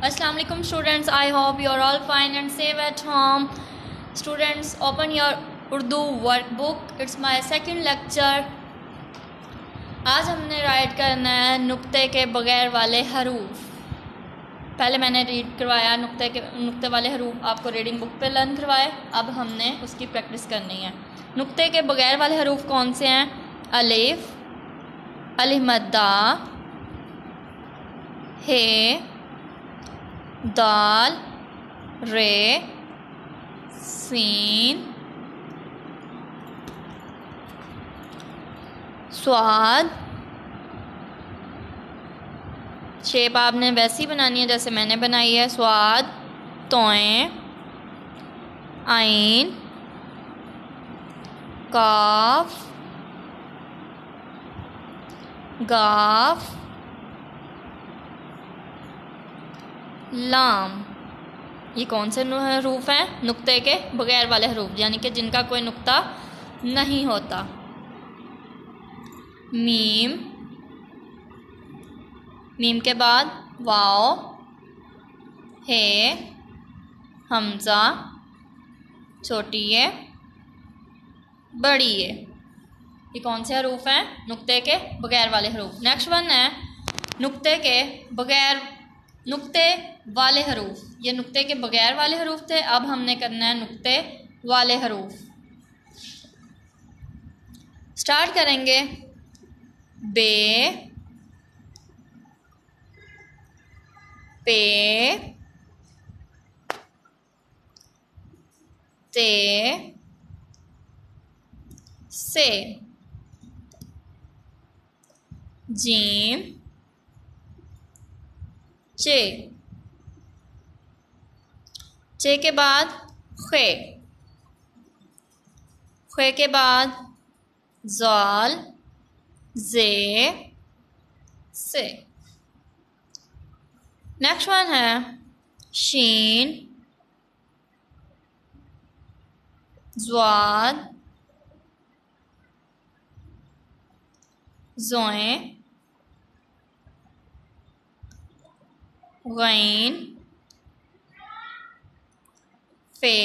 Assalamu alaikum students, I hope you are all fine and safe at home. Students, open your Urdu workbook. It's my second lecture. आज हमने right करना है नुक्ते के बगैर वाले हरूफ। पहले मैंने रीड करवाया नुक्ते वाले हरूफ आपको रीडिंग बुक पे लर्न करवाए। अब हमने उसकी प्रैक्टिस करनी है। नुक्ते के बगैर वाले हरूफ कौन से हैं? अलिफ, अलिफ मद्दा, हे, दाल, रे, सीन, स्वाद। शेप आपने वैसी बनानी है जैसे मैंने बनाई है। स्वाद, तोएं, आइन, काफ, गाफ, लाम। ये कौन से हरूफ हैं? नुक्ते के बगैर वाले हरूफ, यानी कि जिनका कोई नुक्ता नहीं होता। मीम, मीम के बाद वाव, हे, हमज़ा, छोटी ए, बड़ी ए। ये कौन से हरूफ हैं? नुक्ते के बगैर वाले हरूफ। नेक्स्ट वन है नुक्ते वाले हरूफ। ये नुक्ते के बगैर वाले हरूफ थे। अब हमने करना है नुक्ते वाले हरूफ। स्टार्ट करेंगे। बे, पे, ते, से, जीम, चे, चे के बाद खे, खे के बाद ज़ाल, जे, से। नेक्स्ट वन है शीन, ज़्वाद, ज़ोएं, गैन, फे,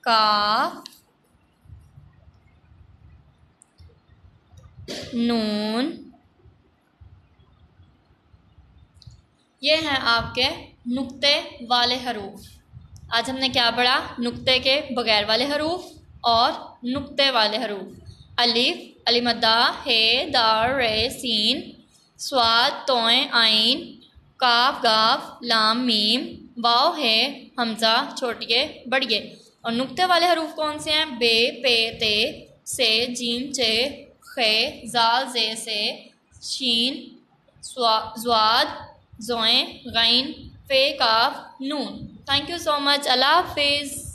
काफ, नून। ये हैं आपके नुक्ते वाले हरूफ। आज हमने क्या पढ़ा? नुक्ते के बगैर वाले हरूफ और नुक्ते वाले हरूफ। अलिफ, अलिफ मद्दा, हे, दाल, रे, सीन, स्वाद, तोएं, आइन, काफ, गाफ, लाम, मीम, वाव, हे, हमज़ा, छोटिए, बड़िए। और नुक्ते वाले हरूफ कौन से हैं? बे, पे, ते, से, जीम, चे, खे, जाल, जे, से, शीन, ज़्वाद, ज़ोएं, गैन, फे, काफ, नून। Thank you so much. अल्लाह हाफिज़।